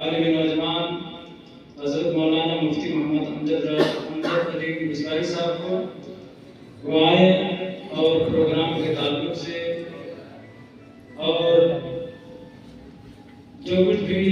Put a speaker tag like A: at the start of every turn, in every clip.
A: عالم نوجوان حضرت مولانا مفتی محمد امجد علی مصباحی صاحب کو دعائیں اور پروگرام کے تعلق سے اور جو کچھ بھی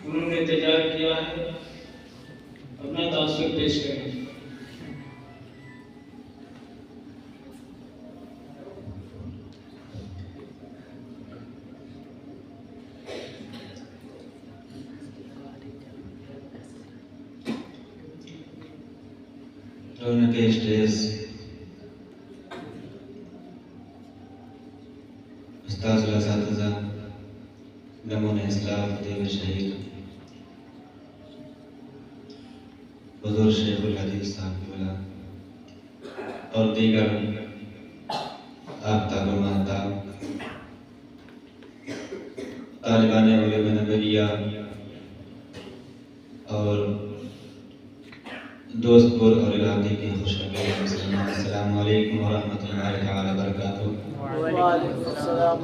A: انہوں نے تیار کیا ہے اپنا تاثر پیش کریں۔
B: رونق اسٹیج استاذ الاساتذہ نمون اسلام فتح شہید حضور شیخ الحدیث صاحب کی اولاد اور دیگر آفتاب و مہتاب طالبان علوم نبویہ اور دوست پور اور علاقے کے خوشخبر مسلمان، السلام علیکم ورحمۃ اللہ تعالی وبرکاتہ۔
C: وعلیکم السلام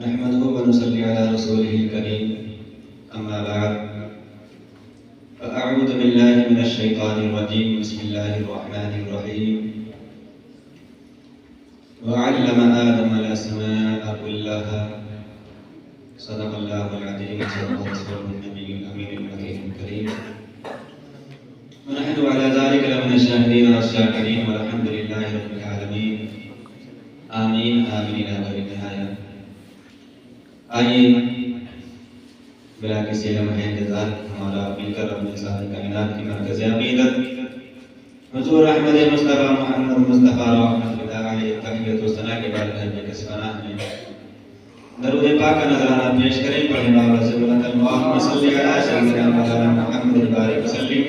B: نحمده ونصلي على رسوله الكريم، اما بعد فاعوذ بالله من الشيطان الرجيم، بسم الله الرحمن الرحيم۔ وعلم آدم الأسماء كلها، صدق الله العظيم، صدق رسوله النبي الأمين المكين الكريم، ونحن على ذلك لمن الشاهدين والشاكرين، والحمد لله رب العالمين، آمين آمين إلى غير النهاية۔ آئیے بلا کسی لمحہ انتظار ہمارا مل کر اپنے صاحب کائنات کی مرکز عقیدت حضور احمد مصطفیٰ محمد مصطفیٰ رحمۃ اللہ علیہ تحیت و ثنا کے بعد ہے کہ سبحانہ میں درود پاک کا نذرانہ پیش کریں، پڑھیں بابا سے بلند اللہم صلی علی سیدنا مولانا محمد بارک وسلم،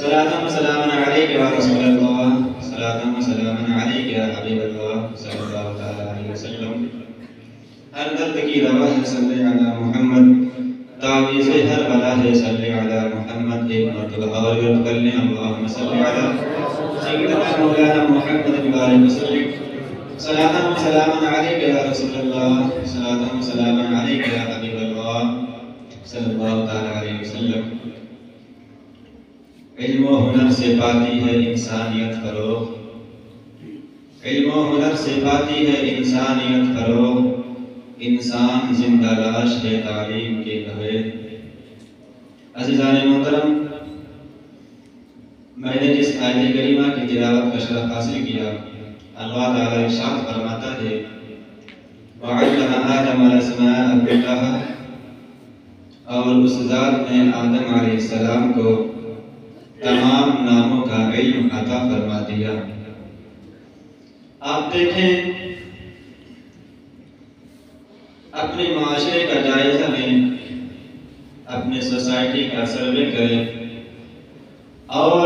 B: صلاۃ و سلام علیک یا رسول اللہ، صلاۃ و سلام علیک یا حبیب اللہ صلی اللہ تعالی علیہ وسلم۔ ہر درد کی دوا ہے صلی علی محمد، تعویذ ہر بلا ہے صلی علی محمد۔ ایک مرتبہ اور ورد کر لیں، اللہم صلی علی سیدنا مولانا محمد بارک وسلم، صلاۃ و سلام علیک یا رسول اللہ، صلاۃ و سلام علیک یا حبیب اللہ صلی اللہ تعالی علیہ وسلم۔ علم و ہنر سے پاتی ہے انسانیت فروغ، علم و ہنر سے پاتی ہے انسانیت فروغ، انسان زندہ لاش ہے تعلیم کے بغیر۔ عزیزان محترم، میں نے جس آیت کریمہ کی تلاوت کا شرف حاصل کیا، اللہ تعالیٰ ارشاد فرماتا ہے وَعَلَّمَ آدَمَ الْأَسْمَاءَ كُلَّهَا، اور اس ذات نے آدم علیہ السلام کو تمام ناموں کا علم عطا فرما دیا۔ آپ دیکھیں، اپنے معاشرے کا جائزہ لیں، اپنے سوسائٹی کا سروے کریں، اور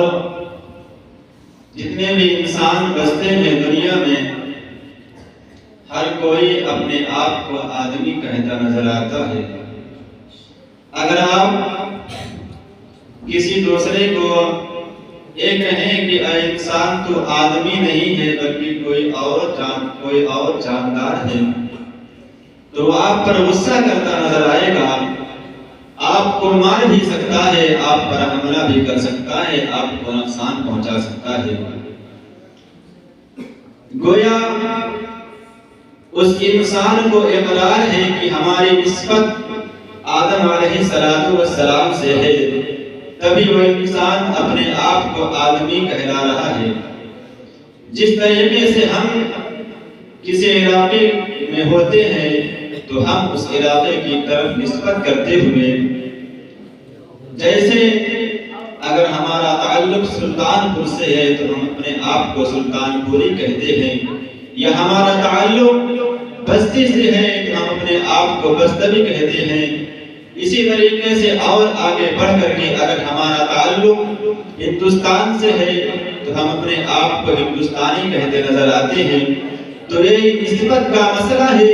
B: جتنے بھی انسان بستے ہیں دنیا میں، ہر کوئی اپنے آپ کو آدمی کہتا نظر آتا ہے۔ اگر آپ کسی دوسرے کو یہ کہیں کہ اے انسان تو آدمی نہیں ہے بلکہ کوئی اور جاندار ہے، تو آپ پر غصہ کرتا نظر آئے گا، آپ کو مار بھی سکتا ہے، آپ پر حملہ بھی کر سکتا ہے، آپ کو نقصان پہنچا سکتا ہے۔ گویا اس انسان کو اقرار ہے کہ ہماری نسبت آدم علیہ السلام سے ہے، تبھی وہ انسان اپنے آپ کو آدمی کہلا رہا ہے۔ جس طریقے سے ہم کسی علاقے میں ہوتے ہیں تو ہم اس علاقے کی طرف نسبت کرتے ہوئے، جیسے اگر ہمارا تعلق سلطان پور سے ہے تو ہم اپنے آپ کو سلطان پوری کہتے ہیں، یا ہمارا تعلق بستی سے ہے تو ہم اپنے آپ کو بستوی کہتے ہیں۔ اسی طریقے سے اور آگے بڑھ کر کے اگر ہمارا تعلق ہندوستان سے ہے تو ہم اپنے آپ کو ہندوستانی کہتے نظر آتے ہیں۔ تو یہ نسبت کا مسئلہ ہے،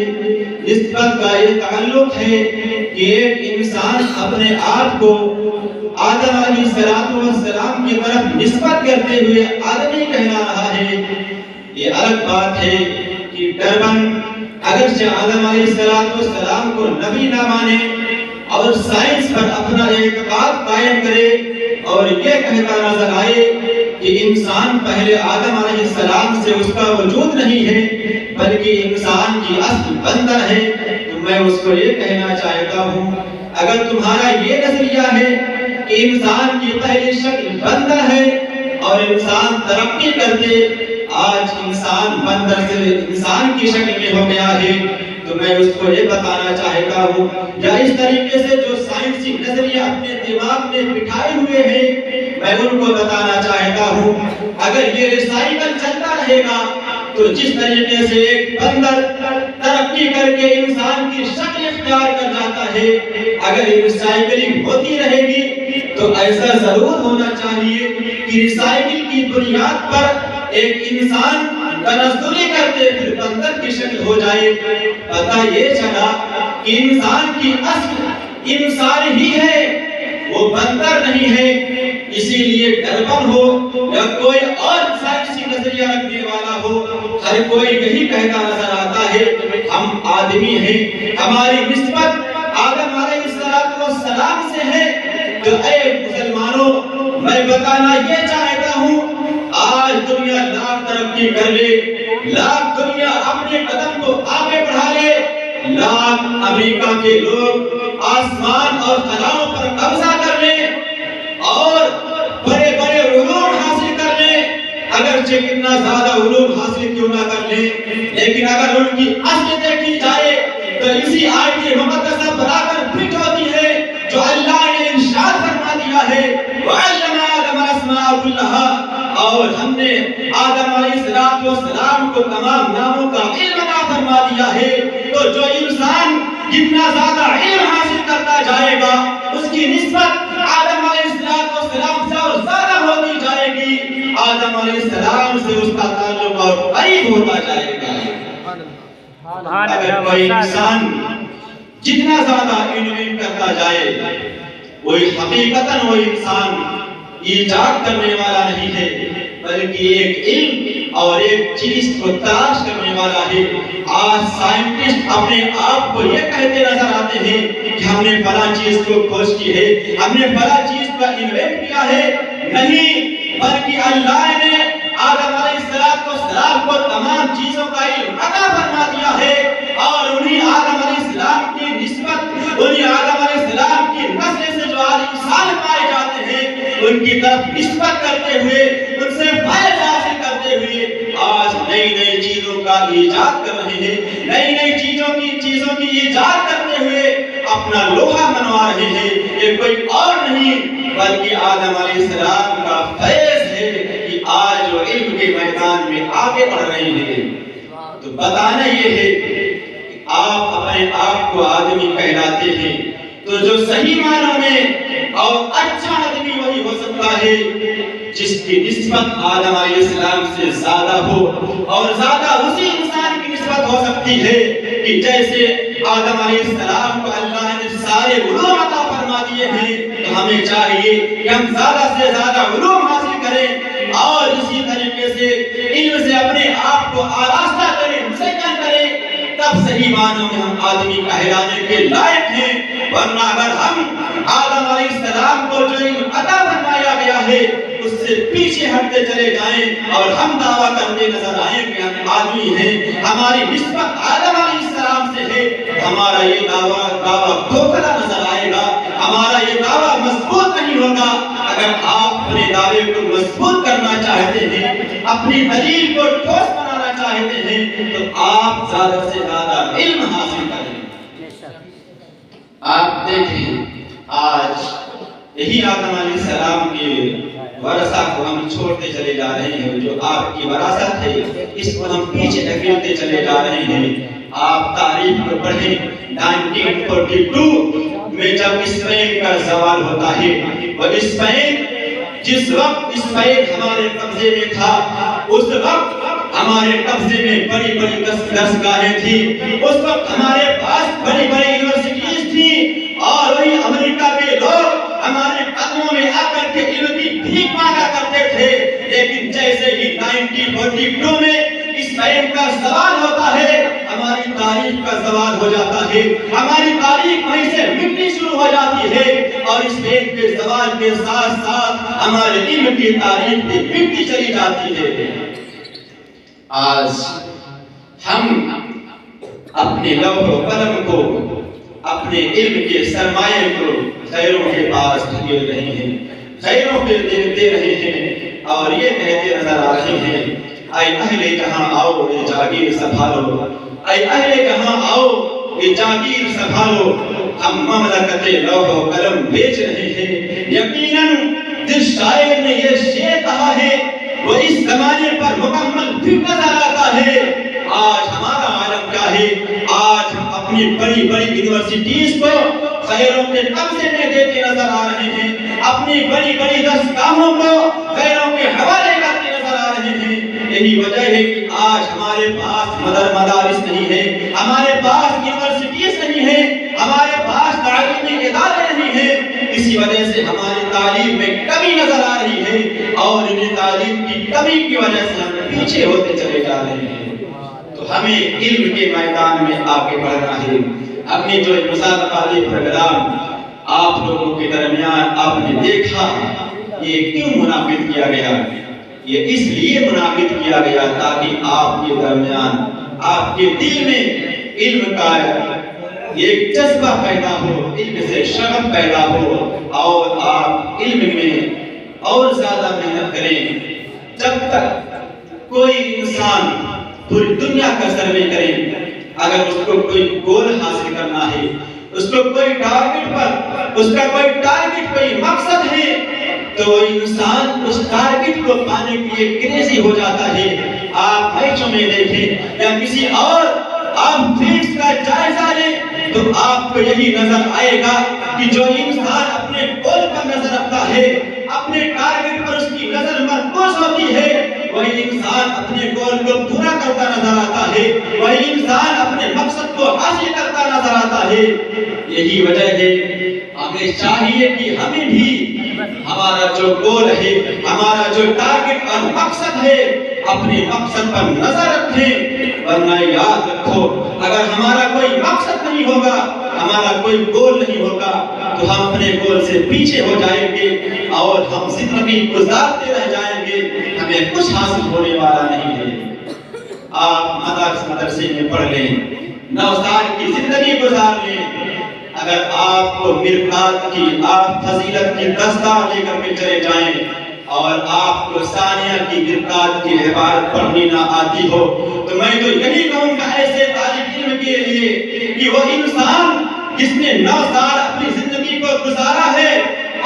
B: نسبت کا یہ تعلق ہے کہ ایک انسان اپنے آپ کو آدم علیہ السلام کی طرف نسبت کرتے ہوئے آدمی کہنا رہا ہے۔ یہ الگ بات ہے کہ ڈربن اگرچہ آدم علیہ السلام کو نبی نہ مانے اور سائنس پر اپنا اعتقاد قائم کرے اور یہ کہتا نظر آئے کہ انسان پہلے آدم علیہ السلام سے اس کا وجود نہیں ہے بلکہ انسان کی اصل بندر ہے، تو میں اس کو یہ کہنا چاہتا ہوں اگر تمہارا یہ نظریہ ہے کہ انسان کی پہلی شکل بندر ہے اور انسان ترقی کرتے آج انسان بندر سے انسان کی شکل میں ہو گیا ہے، تو میں اس کو یہ بتانا چاہتا ہوں یا اس طریقے سے جو سائنسی نظریہ اپنے دماغ میں بٹھائے ہوئے ہیں میں ان کو بتانا چاہتا ہوں اگر یہ ریسائیکل چلتا رہے گا تو جس طریقے سے ایک بندر ترقی کر کے انسان کی شکل اختیار کر جاتا ہے، اگر یہ ریسائیکلنگ ہوتی رہے گی تو ایسا ضرور ہونا چاہیے کہ ریسائیکل کی بنیاد پر ایک انسان تنزلی کرتے پھر بندر کی شکل ہو جائے۔ پتہ یہ چلا کہ انسان کی اصل انسان ہی ہے، وہ بندر نہیں ہے، اسی لیے ڈربن ہو یا کوئی اور سائنسی نظریہ رکھنے والا ہو، ہر کوئی یہی کہتا نظر آتا ہے ہم آدمی ہیں، ہماری نسبت آدم علیہ السلام سے ہے۔ تو اے مسلمانوں میں بتانا یہ چاہتا ہوں آج دنیا لاکھ ترقی کر لے، لاکھ دنیا اپنے قدم کو آگے بڑھا لے، لاکھ امریکہ کے لوگ آسمان اور خلاؤں پر قبضہ کر لیں اور بڑے بڑے علوم حاصل کر لیں، اگرچہ کتنا زیادہ علوم حاصل کیوں نہ کر لیں، لیکن اگر ان کی اصل دیکھی جائے تو اسی آیت مقدسہ پر آ کر فٹ ہوتی ہے جو اللہ نے ارشاد فرما دیا ہے وَعَلَّمَ آدَمَ الْأَسْمَاءَ كُلَّهَا، اور ہم نے آدم علیہ السلام کو تمام ناموں کا علم عطا فرما دیا ہے۔ تو جو انسان جتنا زیادہ علم حاصل کرتا جائے گا اس کی نسبت آدم علیہ السلام سے اور زیادہ ہوتی جائے گی، آدم علیہ السلام سے اس کا تعلق اور قریب ہوتا جائے گا۔ اگر کوئی انسان جتنا زیادہ علم کرتا جائے وہی حقیقتاً وہ انسان ایجاد کرنے والا نہیں ہے بلکہ ایک علم اور ایک چیز کو تلاش کرنے والا ہے۔ آج سائنٹسٹ اپنے آپ کو یہ کہتے نظر آتے ہیں کہ ہم نے فلاں چیز کو کھوج کی ہے، ہم نے فلاں چیز کا انوینٹ کیا ہے، نہیں بلکہ اللہ نے آدم علیہ السلام کو تمام چیزوں کا علم عطا فرما دیا ہے اور انہیں آدم علیہ السلام کی نسبت، انہیں آدم علیہ السلام کی نسل سے جو آج انسان پائے جاتے ہیں ان کی طرف نسبت کرتے ہوئے ان سے فائدہ حاصل کرتے ہوئے آج نئی نئی چیزوں کا ایجاد کر رہے ہیں، نئی نئی چیزوں کی ایجاد کرتے ہوئے اپنا لوہا منوا رہے ہیں۔ یہ کوئی اور نہیں بلکہ آدم علیہ السلام کا فیض ہے کہ آج وہ علم کے میدان میں آگے بڑھ رہے ہیں۔ تو بتانا یہ ہے کہ آپ اپنے آپ کو آدمی کہلاتے ہیں تو جو صحیح معنوں میں اور اچھا آدمی وہی ہو سکتا ہے جس کی نسبت آدم علیہ السلام سے زیادہ ہو، اور زیادہ اسی انسان کی نسبت ہو سکتی ہے کہ جیسے آدم علیہ السلام کو اللہ نے سارے علوم عطا فرما دیے ہیں تو ہمیں چاہیے کہ ہم زیادہ سے زیادہ علوم حاصل کریں اور اسی طریقے سے علم سے اپنے آپ کو آراستہ کریں، مسکن کریں، تب صحیح معنوں میں ہم آدمی کہلانے کے لائق ہیں۔ ورنہ اگر ہم آدم علیہ السلام کو جو علم عطا فرمایا گیا ہے اس سے پیچھے ہٹتے چلے جائیں اور ہم دعویٰ کرتے نظر آئیں کہ ہم آدمی ہیں، ہماری نسبت آدم علیہ السلام سے ہے، ہمارا یہ دعویٰ کھوکھلا نظر آئے گا، ہمارا یہ دعویٰ مضبوط نہیں ہوگا۔ اگر آپ اپنے دعوے کو مضبوط کرنا چاہتے ہیں، اپنی دلیل کو ٹھوس بنانا چاہتے ہیں تو آپ زیادہ سے زیادہ علم حاصل کریں۔ آپ دیکھیں آج یہی آدم علیہ السلام کے ورثہ کو ہم چھوڑتے چلے جا رہے ہیں، جو آپ کی وراثت ہے اس کو ہم پیچھے دھکیلتے چلے جا رہے ہیں۔ آپ تاریخ کو پڑھیں 1942 میں جب اسپین کا زوال ہوتا ہے، وہ اسپین جس وقت اسپین ہمارے قبضے میں تھا اس وقت ہمارے قبضے میں بڑی بڑی دستگاہیں تھی، اس وقت ہمارے پاس بڑی بڑی یونیورسٹیز تھی اور وہی امریکہ کے لوگ ہمارے قدموں میں آ کر کے علم کی بھیک مانگا کرتے تھے۔ لیکن جیسے ہی 1942 میں اسپین کا زوال ہوتا ہے ہماری تاریخ زوال ہو جاتا ہے، ہماری تاریخ وہیں سے مٹنی شروع ہو جاتی ہے، اور اس ایک کے زوال کے ساتھ ساتھ ہمارے علم کی تاریخ بھی مٹتی چلی جاتی ہے۔ آج ہم اپنے لوح و قلم کو، اپنے علم کے سرمایے کو غیروں کے پاس دھکیل رہے ہیں، غیروں پہ دے رہے ہیں، اور یہ کہتے نظر آ رہے ہیں، اے اہل جہاں آؤ یہ جاگیر سنبھالو، اے اہل جہاں آؤ یہ جاگیر سنبھالو، ہم مملکت لوح و قلم بیچ رہے ہیں۔ یقیناً جس شاعر نے یہ شعر کہا ہے وہ اس زمانے پر مکمل بھی نظر آتا ہے۔ آج ہمارا عالم کیا ہے؟ آج ہم اپنی بڑی بڑی یونیورسٹیز کو غیروں کے قبضے میں دیتے نظر آ رہے ہیں، اپنی بڑی بڑی دستگاہوں کو غیروں کے حوالے کرتے نظر آ رہے ہیں۔ یہی وجہ ہے کہ آج ہمارے پاس مدارس نہیں ہے، ہمارے پاس یونیورسٹیز نہیں ہے، ہمارے پاس تعلیمی ادارے نہیں ہیں۔ اسی وجہ سے ہماری تعلیم میں کمی نظر آ رہی ہے، اور انہیں تعلیم کی کمی کی وجہ سے ہم پیچھے ہوتے چلے جا رہے ہیں۔ تو ہمیں علم کے میدان میں آگے بڑھنا ہے۔ اپنی جو مسابقاتی پروگرام آپ لوگوں کے درمیان آپ نے دیکھا، یہ کیوں منعقد کیا گیا؟ یہ اس لیے منعقد کیا گیا تاکہ آپ کے درمیان، آپ کے دل میں علم کا ایک جذبہ پیدا ہو، علم سے شغف پیدا ہو، اور آپ علم میں اور زیادہ محنت کریں۔ جب تک کوئی انسان پوری دنیا کا سروے کرے، اگر اس کو کوئی گول حاصل کرنا ہے، اس کو کوئی ٹارگٹ پر، اس کا کوئی ٹارگٹ، کوئی مقصد ہے، تو انسان اس ٹارگٹ کو پانے کے لیے کریزی ہو جاتا ہے۔ آپ میچوں میں دیکھیں یا کسی اور آپ فیلڈز کا جائزہ لیں تو آپ کو یہی نظر آئے گا کہ جو انسان اپنے گول پر نظر رکھتا ہے، اپنے ٹارگٹ پر اس کی نظر مرکوز ہوتی ہے، وہی انسان اپنے گول کو پورا کرتا نظر آتا ہے، وہی انسان اپنے مقصد کو حاصل کرتا نظر آتا ہے۔ یہی وجہ ہے ہمیں چاہیے کہ ہمیں بھی ہمارا جو گول ہے، ہمارا جو ٹارگٹ اور مقصد ہے، اپنے مقصد پر نظر رکھیں، ورنہ یاد رکھو اگر ہمارا کوئی مقصد نہیں ہوگا، ہمارا کوئی گول نہیں ہوگا، تو ہم اپنے گول سے پیچھے ہو جائیں گے اور ہم زندگی گزارتے رہ جائیں گے، ہمیں کچھ حاصل ہونے والا نہیں ہے۔ آپ مدرسے میں پڑھ لیں، 9 سال کی زندگی گزار لیں، اگر آپ کو مرقات کی، آپ فضیلت کی دستار لے کر کے چلے جائیں اور آپ کو ثانیہ کی مرقات کی عبارت پڑھنی نہ آتی ہو، تو میں تو یہی کہوں گا ایسے طالب علم کے لیے کہ وہ انسان جس نے 9 سال اپنی زندگی کو گزارا ہے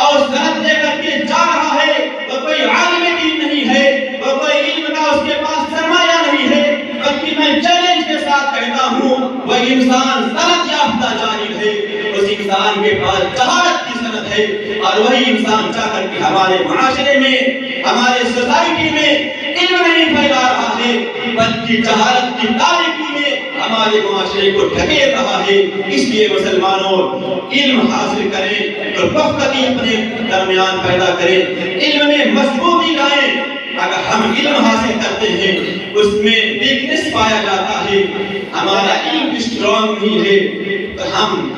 B: اور سند لے کر کے جا رہا ہے، وہ کوئی عالم دین نہیں ہے، وہ کوئی علم کا اس کے پاس سرمایہ نہیں ہے، بلکہ میں چیلنج کے ساتھ کہتا ہوں وہ انسان سند یافتہ جاہل ہے، اس انسان کے پاس جہالت کی سند ہے، اور وہی انسان چاہ کر کے ہمارے معاشرے میں، ہمارے سوسائٹی میں علم نہیں پھیلا رہا ہے، بلکہ جہالت کی تاریکی میں ہمارے معاشرے کو ڈھکیل رہا ہے۔ اس لیے مسلمانوں علم حاصل کریں تو پختگی اپنے درمیان پیدا کریں، علم میں مضبوطی لائیں۔ اگر ہم علم حاصل کرتے ہیں اس میں ویکنس پایا جاتا ہے، ہمارا علم اسٹرانگ نہیں ہے، تو ہم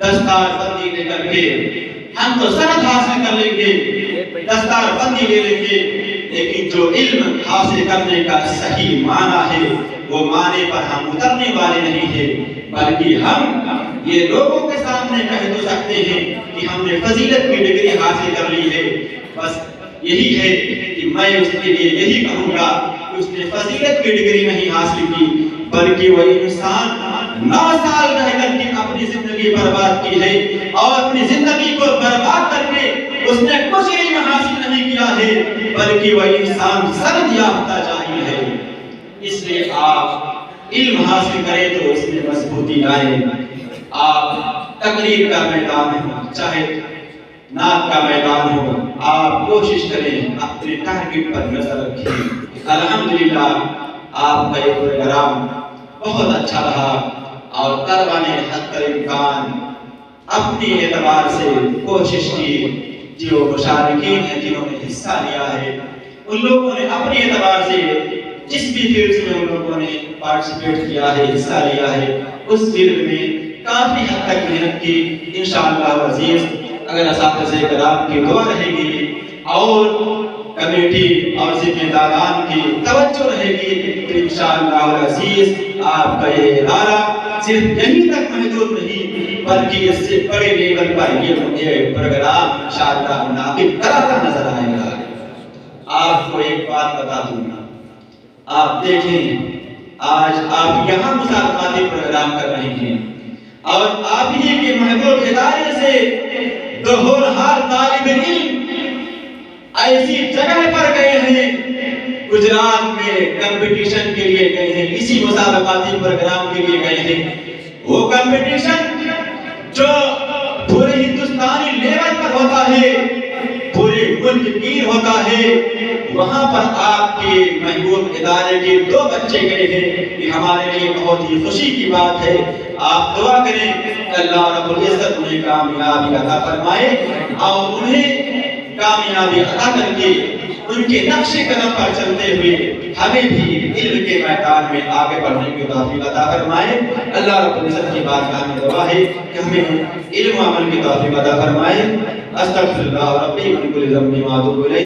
B: دستار بندی لے کر کے ہم تو سند حاصل کر لیں گے، دستار بندی لے لیں گے، لیکن جو علم حاصل کرنے کا صحیح معنی ہے وہ معنی پر ہم اترنے والے نہیں ہیں، بلکہ ہم یہ لوگوں کے سامنے کہہ تو سکتے ہیں کہ ہم نے فضیلت کی ڈگری حاصل کر لی ہے۔ بس یہی ہے کہ میں اس کے لیے یہی کہوں گا کہ اس نے فضیلت کی ڈگری نہیں حاصل کی، بلکہ وہ انسان 9 سال رہ کر کے اپنی زندگی برباد کی ہے، اور اپنی زندگی کو برباد کر کے اس نے کچھ علم حاصل نہیں کیا ہے، بلکہ وہ انسان سند یافتہ جاہل ہے۔ اس لیے آپ علم حاصل کریں تو اس میں مضبوطی لائیں۔ آپ تقریر کا میدان ہو، چاہے نعت کا میدان ہو، آپ کوشش کریں اپنے ٹارگٹ پر نظر رکھیں۔ الحمدللہ آپ کا یہ پروگرام بہت اچھا رہا، اور طلبہ نے حد الامکان اپنی اعتبار سے کوشش کی، جو مشارکین ہیں جنہوں نے حصہ لیا ہے ان لوگوں نے اپنی اعتبار سے جس بھی فیلڈ میں ان لوگوں نے پارٹیسپیٹ کیا ہے، حصہ لیا ہے، اس فیلڈ میں کافی حد تک محنت کی. انشاءاللہ عزیز اگر اساتذہ کرام کی دعا رہے گی اور کمیٹی اور ذمہ داران کی توجہ رہے گی تو انشاءاللہ عزیز آپ کا یہ ادارہ صرف یہیں تک محدود نہیں بلکہ اس سے بڑے لیول پر یہ پروگرام انشاءاللہ منعقد کراتا نظر آئے گا. آپ کو ایک بات بتا دوں گا, آپ دیکھیں آج آپ یہاں مسابقاتی پروگرام کر رہے ہیں اور آپ ہی کے محبوب ادارے سے دو ہونہار طالب علم ایسی جگہ پر گئے ہیں, گجرات میں کمپٹیشن کے لیے گئے ہیں, اسی مسابقاتی پروگرام کے لیے گئے ہیں. وہ کمپٹیشن جو پورے ہندوستانی لیول پر ہوتا ہے, پورے ملک کی ہوتا ہے, وہاں پر آپ کے محبوب ادارے کے 2 بچے گئے ہیں. یہ ہمارے لیے بہت ہی خوشی کی بات ہے. آپ دعا کریں اللہ رب العزت انہیں کامیابی عطا فرمائے اور انہیں کامیابی عطا کر کے ان کے نقش قدم پر چلتے ہوئے ہمیں بھی علم کے میدان میں آگے بڑھنے کی توفیق عطا فرمائے. اللہ رب العزت کی بارگاہ میں دعا ہے کہ ہمیں علم و عمل کی توفیق عطا فرمائے. استغفر اللہ ربی من کل ذنب و اتوب الیہ.